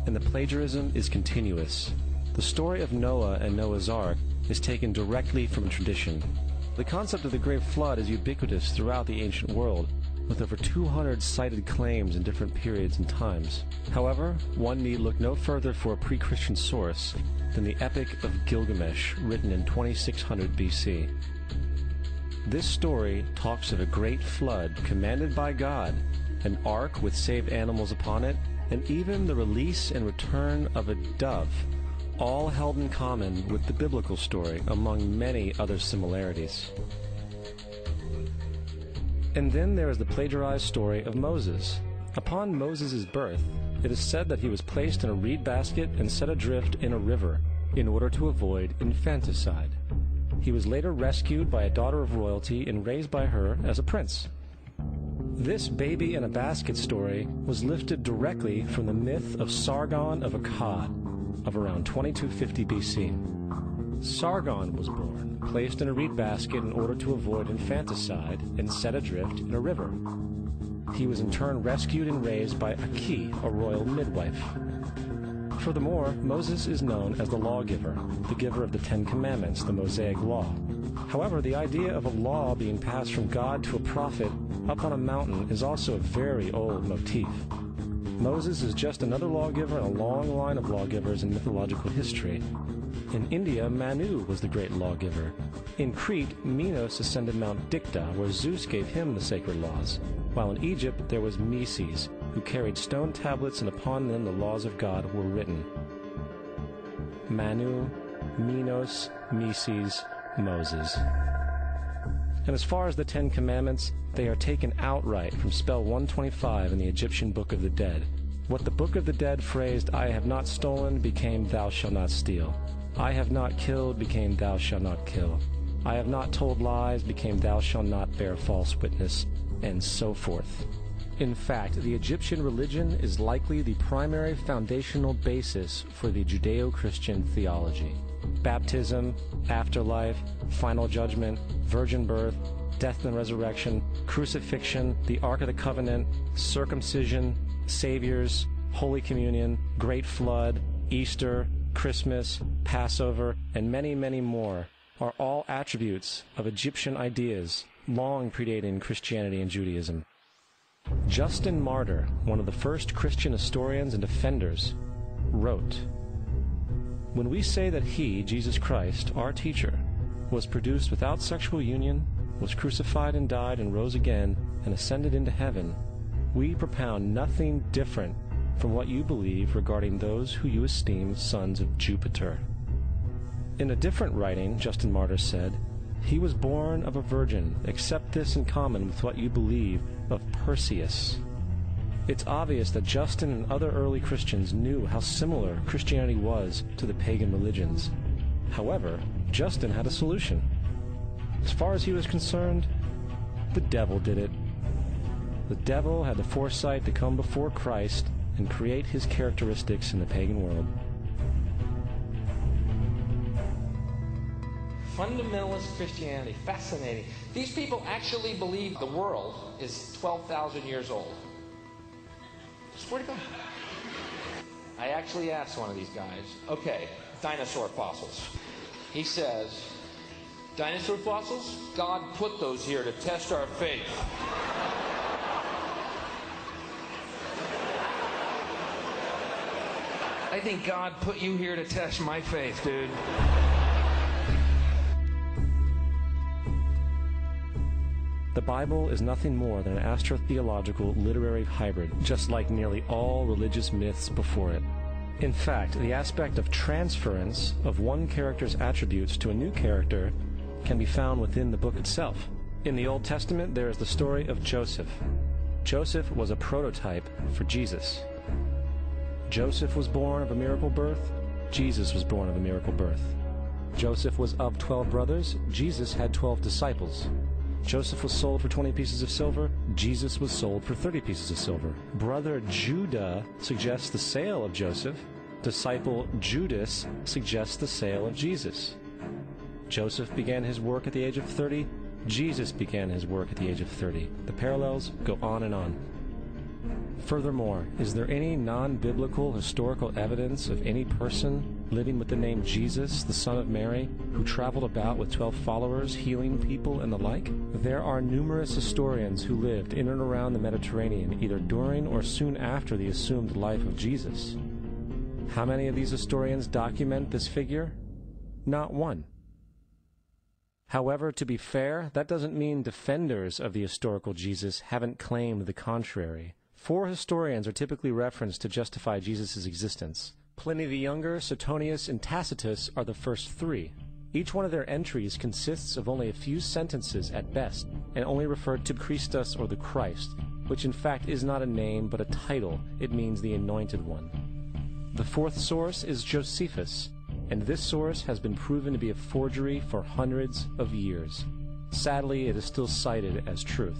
and the plagiarism is continuous. The story of Noah and Noah's Ark is taken directly from tradition. The concept of the Great Flood is ubiquitous throughout the ancient world, with over 200 cited claims in different periods and times. However, one need look no further for a pre-Christian source than the Epic of Gilgamesh, written in 2600 BC. This story talks of a great flood commanded by God, an ark with saved animals upon it, and even the release and return of a dove, all held in common with the biblical story among many other similarities. And then there is the plagiarized story of Moses. Upon Moses' birth, it is said that he was placed in a reed basket and set adrift in a river in order to avoid infanticide. He was later rescued by a daughter of royalty and raised by her as a prince. This baby in a basket story was lifted directly from the myth of Sargon of Akkad of around 2250 BC. Sargon was born, placed in a reed basket in order to avoid infanticide, and set adrift in a river. He was in turn rescued and raised by Aki, a royal midwife. Furthermore, Moses is known as the lawgiver, the giver of the Ten Commandments, the Mosaic Law. However, the idea of a law being passed from God to a prophet up on a mountain is also a very old motif. Moses is just another lawgiver in a long line of lawgivers in mythological history. In India, Manu was the great lawgiver. In Crete, Minos ascended Mount Dicta, where Zeus gave him the sacred laws, while in Egypt there was Meses, who carried stone tablets, and upon them the laws of God were written. Manu, Minos, Meses, Moses. And as far as the Ten Commandments, they are taken outright from spell 125 in the Egyptian Book of the Dead. What the Book of the Dead phrased, "I have not stolen," became "Thou shalt not steal." "I have not killed," became "Thou shalt not kill." "I have not told lies," became "Thou shalt not bear false witness," and so forth. In fact, the Egyptian religion is likely the primary foundational basis for the Judeo-Christian theology. Baptism, afterlife, final judgment, virgin birth, death and resurrection, crucifixion, the Ark of the Covenant, circumcision, saviors, Holy Communion, Great Flood, Easter, Christmas, Passover, and many, many more are all attributes of Egyptian ideas long predating Christianity and Judaism. Justin Martyr, one of the first Christian historians and defenders, wrote, "When we say that he, Jesus Christ, our teacher, was produced without sexual union, was crucified and died and rose again and ascended into heaven, we propound nothing different from what you believe regarding those who you esteem sons of Jupiter." In a different writing, Justin Martyr said, "He was born of a virgin, except this in common with what you believe of Perseus." It's obvious that Justin and other early Christians knew how similar Christianity was to the pagan religions. However, Justin had a solution. As far as he was concerned, the devil did it. The devil had the foresight to come before Christ and create his characteristics in the pagan world. Fundamentalist Christianity, fascinating. These people actually believe the world is 12,000 years old. Swear to God. I actually asked one of these guys, okay, dinosaur fossils. He says, dinosaur fossils? God put those here to test our faith. I think God put you here to test my faith, dude. The Bible is nothing more than an astrotheological literary hybrid, just like nearly all religious myths before it. In fact, the aspect of transference of one character's attributes to a new character can be found within the book itself. In the Old Testament, there is the story of Joseph. Joseph was a prototype for Jesus. Joseph was born of a miracle birth. Jesus was born of a miracle birth. Joseph was of 12 brothers. Jesus had 12 disciples. Joseph was sold for 20 pieces of silver. Jesus was sold for 30 pieces of silver. Brother Judah suggests the sale of Joseph. Disciple Judas suggests the sale of Jesus. Joseph began his work at the age of 30. Jesus began his work at the age of 30. The parallels go on and on. Furthermore, is there any non-biblical historical evidence of any person living with the name Jesus, the son of Mary, who traveled about with 12 followers, healing people and the like? There are numerous historians who lived in and around the Mediterranean, either during or soon after the assumed life of Jesus. How many of these historians document this figure? Not one. However, to be fair, that doesn't mean defenders of the historical Jesus haven't claimed the contrary. 4 historians are typically referenced to justify Jesus' existence. Pliny the Younger, Suetonius, and Tacitus are the first 3. Each one of their entries consists of only a few sentences at best, and only refer to Christus or the Christ, which in fact is not a name but a title. It means the Anointed One. The 4th source is Josephus, and this source has been proven to be a forgery for hundreds of years. Sadly, it is still cited as truth.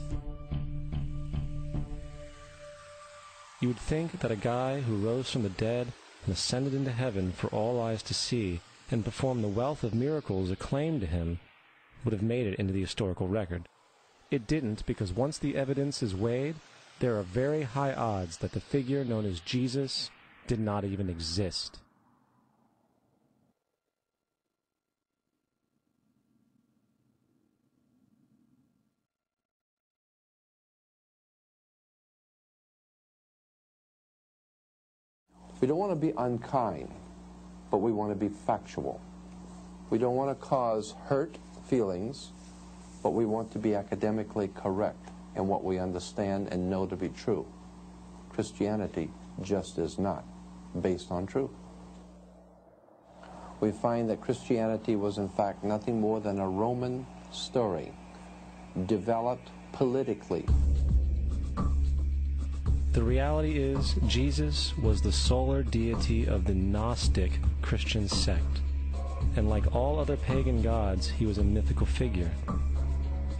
You would think that a guy who rose from the dead and ascended into heaven for all eyes to see and performed the wealth of miracles acclaimed to him would have made it into the historical record. It didn't, because once the evidence is weighed, there are very high odds that the figure known as Jesus did not even exist. We don't want to be unkind, but we want to be factual. We don't want to cause hurt feelings, but we want to be academically correct in what we understand and know to be true. Christianity just is not based on truth. We find that Christianity was in fact nothing more than a Roman story, developed politically. The reality is, Jesus was the solar deity of the Gnostic Christian sect, and like all other pagan gods, he was a mythical figure.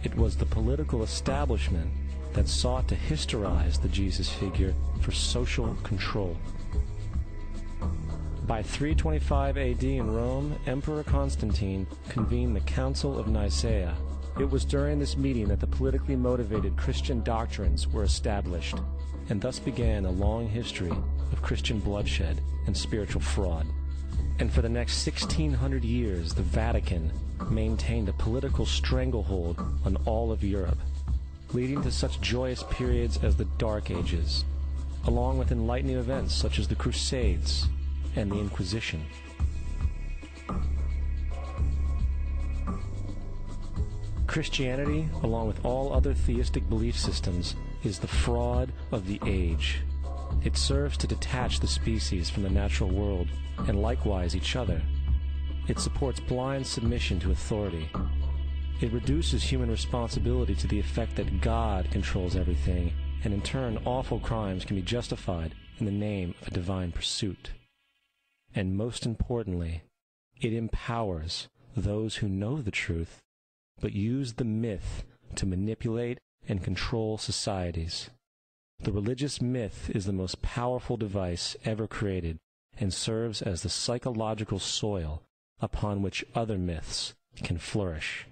It was the political establishment that sought to historize the Jesus figure for social control. By 325 AD in Rome, Emperor Constantine convened the Council of Nicaea. It was during this meeting that the politically motivated Christian doctrines were established, and thus began a long history of Christian bloodshed and spiritual fraud. And for the next 1600 years, the Vatican maintained a political stranglehold on all of Europe, leading to such joyous periods as the Dark Ages, along with enlightening events such as the Crusades and the Inquisition. Christianity, along with all other theistic belief systems, is the fraud of the age. It serves to detach the species from the natural world, and likewise each other. It supports blind submission to authority. It reduces human responsibility to the effect that God controls everything, and in turn awful crimes can be justified in the name of a divine pursuit. And most importantly, it empowers those who know the truth, but use the myth to manipulate and control societies. The religious myth is the most powerful device ever created and serves as the psychological soil upon which other myths can flourish.